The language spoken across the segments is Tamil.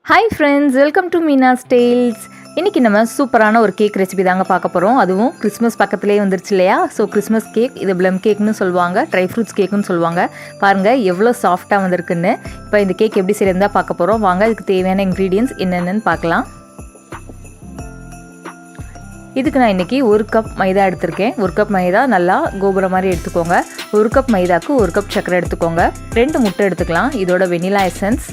Hi friends, welcome to Meena's tales. இன்றைக்கி நம்ம சூப்பரான ஒரு கேக் ரெசிபி தாங்க பார்க்க போகிறோம். அதுவும் கிறிஸ்மஸ் பக்கத்துலேயே வந்துருச்சு இல்லையா? ஸோ கிறிஸ்மஸ் கேக், இது ப்ளம் கேக்னு சொல்லுவாங்க, ட்ரை ஃப்ரூட்ஸ் கேக்குன்னு சொல்லுவாங்க. பாருங்கள் எவ்வளோ சாஃப்டாக வந்திருக்குன்னு. இப்போ இந்த கேக் எப்படி செய்யறதா பார்க்க போகிறோம். வாங்க, இதுக்கு தேவையான இன்க்ரீடியன்ட்ஸ் என்னென்னு பார்க்கலாம். இதுக்கு நான் இன்றைக்கி 1 கப் மைதா எடுத்திருக்கேன். 1 கப் மைதா நல்லா கோபுரம் மாதிரி எடுத்துக்கோங்க. 1 கப் மைதாக்கு 1 கப் சர்க்கரை எடுத்துக்கோங்க. 2 முட்டை எடுத்துக்கலாம். இதோட வெனிலா எசன்ஸ்.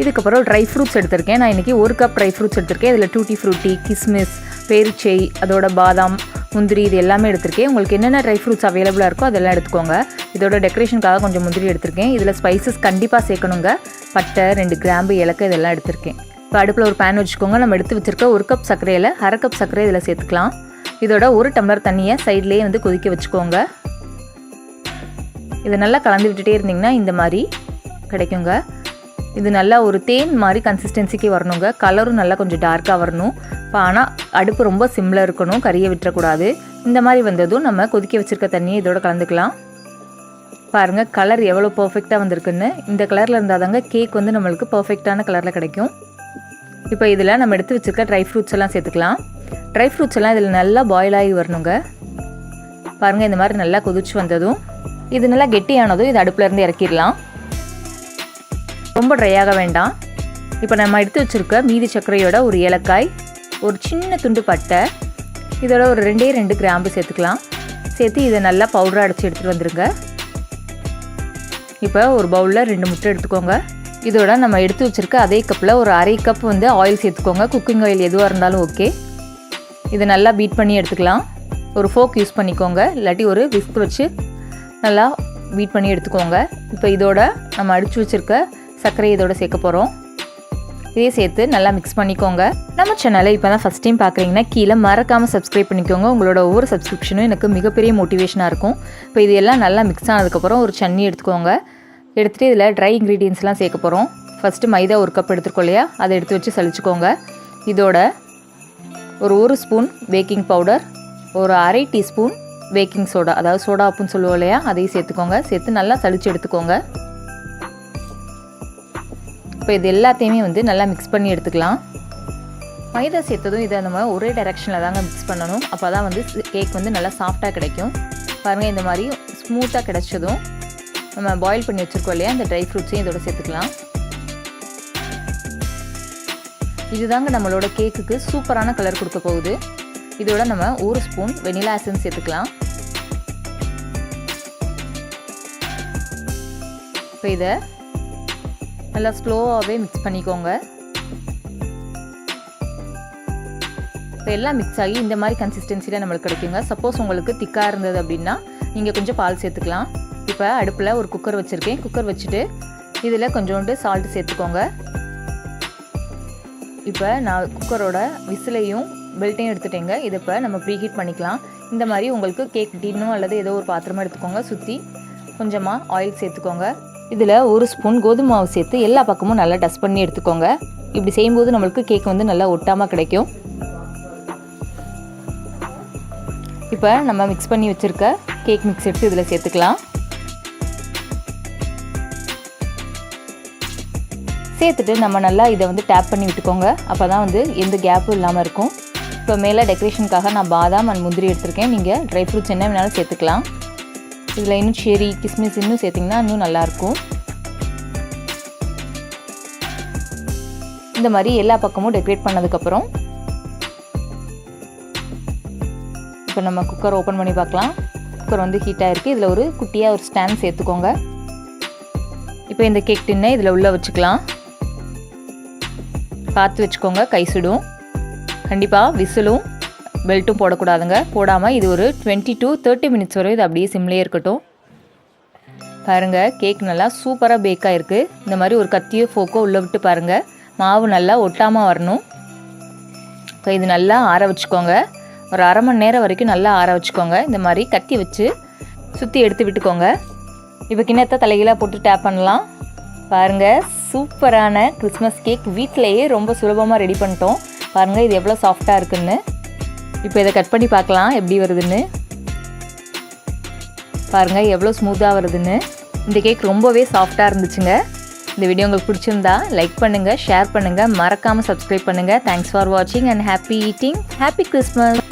இதுக்கப்புறம் ட்ரை ஃப்ரூட்ஸ் எடுத்திருக்கேன். நான் இன்றைக்கி 1 கப் ட்ரை ஃப்ரூட்ஸ் எடுத்திருக்கேன். இதில் டூட்டி ஃப்ரூட்டி, கிஸ்மிஸ், பேரிச்சை, அதோட பாதாம், முந்திரி, இது எல்லாமே எடுத்திருக்கேன். உங்களுக்கு என்னென்ன ட்ரை ஃப்ரூட்ஸ் அவைலபிளாக இருக்கோ அதெல்லாம் எடுத்துக்கோங்க. இதோட டெக்கரேஷனுக்காக கொஞ்சம் முந்திரி எடுத்திருக்கேன். இதில் ஸ்பைசஸ் கண்டிப்பாக சேர்க்கணுங்க. பட்டை, 2 கிராம்பு, ஏலக்காய் இதெல்லாம் எடுத்திருக்கேன். இப்போ அடுப்பில் ஒரு பேன் வச்சுக்கோங்க. நம்ம எடுத்து வச்சுருக்க 1 கப் சர்க்கரையில் 1/2 கப் சர்க்கரை இதில் சேர்த்துக்கலாம். இதோட 1 டம்ளர் தண்ணியை சைட்லேயே கொதிக்க வச்சுக்கோங்க. இதை நல்லா கலந்து விட்டுட்டே இருந்திங்கன்னா இந்த மாதிரி கிடைக்குங்க. இது நல்லா ஒரு தேன் மாதிரி கன்சிஸ்டன்சிக்கு வரணுங்க. கலரும் நல்லா கொஞ்சம் டார்க்காக வரணும். இப்போ ஆனால் அடுப்பு ரொம்ப சிம்மில் இருக்கணும், கறியை விட்டுறக்கூடாது. இந்த மாதிரி வந்ததும் நம்ம கொதிக்க வச்சுருக்க தண்ணியை இதோட கலந்துக்கலாம். பாருங்கள் கலர் எவ்வளோ பர்ஃபெக்டாக வந்திருக்குன்னு. இந்த கலரில் இருந்தால் தாங்க கேக் நம்மளுக்கு பர்ஃபெக்டான கலரில் கிடைக்கும். இப்போ இதில் நம்ம எடுத்து வச்சுருக்க ட்ரை ஃப்ரூட்ஸ் எல்லாம் சேர்த்துக்கலாம். ட்ரை ஃப்ரூட்ஸ் எல்லாம் இதில் நல்லா பாயில் ஆகி வரணுங்க. பாருங்கள் இந்த மாதிரி நல்லா கொதிச்சு வந்ததும் இது நல்லா கெட்டியானதும் இது அடுப்புலேருந்து இறக்கிடலாம். ரொம்ப ட்ரையாக வேண்டாம். இப்போ நம்ம எடுத்து வச்சுருக்க மீதி சர்க்கரையோட ஒரு ஏலக்காய், ஒரு சின்ன துண்டு பட்டை, இதோட ஒரு 2 கிராம்பு சேர்த்துக்கலாம். சேர்த்து இதை நல்லா பவுடராக அடித்து எடுத்துகிட்டு வந்துடுங்க. இப்போ ஒரு பவுலில் 2 முட்டை எடுத்துக்கோங்க. இதோட நம்ம எடுத்து வச்சுருக்க அதே கப்பில் ஒரு 1/2 கப் ஆயில் சேர்த்துக்கோங்க. குக்கிங் ஆயில் எதுவாக இருந்தாலும் ஓகே. இதை நல்லா பீட் பண்ணி எடுத்துக்கலாம். ஒரு ஃபோக் யூஸ் பண்ணிக்கோங்க, இல்லாட்டி ஒரு விஸ்க் வச்சு நல்லா பீட் பண்ணி எடுத்துக்கோங்க. இப்போ இதோட நம்ம அடித்து வச்சுருக்க சர்க்கரை இதோட சேர்க்க போகிறோம். இதே சேர்த்து நல்லா மிக்ஸ் பண்ணிக்கோங்க. நம்ம சேனலை இப்போ தான் ஃபஸ்ட் டைம் பார்க்குறீங்கன்னா கீழே மறக்காமல் சப்ஸ்கிரைப் பண்ணிக்கோங்க. உங்களோட ஒவ்வொரு சப்ஸ்கிரிப்ஷனும் எனக்கு மிகப்பெரிய மோட்டிவேஷனாக இருக்கும். இப்போ இது எல்லாம் நல்லா மிக்ஸ் ஆனதுக்கப்புறம் ஒரு சட்னி எடுத்துக்கோங்க. எடுத்துகிட்டு இதில் ட்ரை இன்க்ரீடியன்ஸ்லாம் சேர்க்க போகிறோம். ஃபஸ்ட்டு மைதா 1 கப் எடுத்துருக்கோம் இல்லையா, அதை எடுத்து வச்சு சலிச்சுக்கோங்க. இதோட ஒரு 1 ஸ்பூன் பேக்கிங் பவுடர், ஒரு 1/2 டீஸ்பூன் பேக்கிங் சோடா, அதாவது சோடா உப்புன்னு சொல்லுவோம் இல்லையா, அதையும் சேர்த்துக்கோங்க. சேர்த்து நல்லா சலிச்சு எடுத்துக்கோங்க. இப்போ இது எல்லாத்தையுமே நல்லா மிக்ஸ் பண்ணி எடுத்துக்கலாம். மைதா சேர்த்ததும் இதை நம்ம ஒரே டைரெக்ஷனில் தாங்க மிக்ஸ் பண்ணணும். அப்போ தான் கேக் நல்லா சாஃப்டாக கிடைக்கும். பாருங்கள் இந்த மாதிரி ஸ்மூத்தாக கிடைச்சதும் நம்ம பாயில் பண்ணி வச்சுருக்கோம் இல்லையா, அந்த ட்ரை ஃப்ரூட்ஸையும் இதோட சேர்த்துக்கலாம். இதுதாங்க நம்மளோட கேக்குக்கு சூப்பரான கலர் கொடுக்க போகுது. இதோட நம்ம 1 ஸ்பூன் வெனிலா எசன்ஸ் சேர்த்துக்கலாம். இப்போ இதை நல்லா ஸ்லோவாகவே மிக்ஸ் பண்ணிக்கோங்க. இப்போ எல்லாம் மிக்ஸ் ஆகி இந்த மாதிரி கன்சிஸ்டன்சியில் நம்மளுக்கு கிடைக்குங்க. சப்போஸ் உங்களுக்கு திக்காக இருந்தது அப்படின்னா நீங்கள் கொஞ்சம் பால் சேர்த்துக்கலாம். இப்போ அடுப்பில் ஒரு குக்கர் வச்சுருக்கேன். குக்கர் வச்சுட்டு இதில் கொஞ்சோண்டு சால்ட்டு சேர்த்துக்கோங்க. இப்போ நான் குக்கரோட விசிலையும் பெல்ட்டையும் எடுத்துட்டேங்க. இதை இப்போ நம்ம ப்ரீஹீட் பண்ணிக்கலாம். இந்த மாதிரி உங்களுக்கு கேக் டின்னோ அல்லது ஏதோ ஒரு பாத்திரமாக எடுத்துக்கோங்க. சுற்றி கொஞ்சமாக ஆயில் சேர்த்துக்கோங்க. இதில் 1 ஸ்பூன் கோதுமை மாவு சேர்த்து எல்லா பக்கமும் நல்லா டஸ்ட் பண்ணி எடுத்துக்கோங்க. இப்படி செய்யும்போது நம்மளுக்கு கேக் நல்லா ஒட்டாமல் கிடைக்கும். இப்போ நம்ம மிக்ஸ் பண்ணி வச்சுருக்க கேக் மிக்ஸ் எடுத்து இதில் சேர்த்துக்கலாம். சேர்த்துட்டு நம்ம நல்லா இதை டேப் பண்ணி விட்டுக்கோங்க. அப்போ தான் எந்த கேப்பும் இல்லாமல் இருக்கும். இப்போ மேலே டெக்கரேஷனுக்காக நான் பாதாம் அண்ட் முந்திரி எடுத்திருக்கேன். நீங்கள் ட்ரை ஃப்ரூட்ஸ் என்ன வேணாலும் சேர்த்துக்கலாம். இதில் இன்னும் செரி, கிஸ்மிஸ் இன்னும் சேர்த்திங்கன்னா இன்னும் நல்லாயிருக்கும். இந்த மாதிரி எல்லா பக்கமும் டெக்கரேட் பண்ணதுக்கப்புறம் இப்போ நம்ம குக்கர் ஓப்பன் பண்ணி பார்க்கலாம். குக்கர் ஹீட்டாக இருக்குது. இதில் ஒரு குட்டியாக ஒரு ஸ்டாண்ட் சேர்த்துக்கோங்க. இப்போ இந்த கேக் டின்னை இதில் உள்ளே வச்சுக்கலாம். பார்த்து வச்சுக்கோங்க, கை சுடும். கண்டிப்பாக விசிலும் பெல்ட்டும் போடக்கூடாதுங்க. போடாமல் இது ஒரு 20 to 30 மினிட்ஸ் வரை இது அப்படியே சிம்லேயே இருக்கட்டும். பாருங்கள் கேக் நல்லா சூப்பராக பேக் ஆகிருக்கு. இந்த மாதிரி ஒரு கத்தியோ ஃபோக்கோ உள்ளே விட்டு பாருங்கள், மாவு நல்லா ஒட்டாமல் வரணும். இப்போ இது நல்லா ஆற வச்சுக்கோங்க. ஒரு 1/2 மணி நேரம் வரைக்கும் நல்லா ஆற வச்சுக்கோங்க. இந்த மாதிரி கத்தி வச்சு சுற்றி எடுத்து விட்டுக்கோங்க. இப்போ கிண்ணத்தை தலைகீழாக போட்டு டேப் பண்ணலாம். பாருங்கள் சூப்பரான கிறிஸ்மஸ் கேக் வீட்டிலையே ரொம்ப சுலபமாக ரெடி பண்ணிட்டோம். பாருங்கள் இது எவ்வளோ சாஃப்டாக இருக்குன்னு. இப்போ இதை கட் பண்ணி பார்க்கலாம் எப்படி வருதுன்னு. பாருங்கள் எவ்வளோ ஸ்மூத்தாக வருதுன்னு. இந்த கேக் ரொம்பவே சாஃப்டாக இருந்துச்சுங்க. இந்த வீடியோ உங்களுக்கு பிடிச்சிருந்தா லைக் பண்ணுங்கள், ஷேர் பண்ணுங்கள், மறக்காமல் சப்ஸ்கிரைப் பண்ணுங்கள். தேங்க்ஸ் ஃபார் வாட்சிங் and happy eating. Happy Christmas.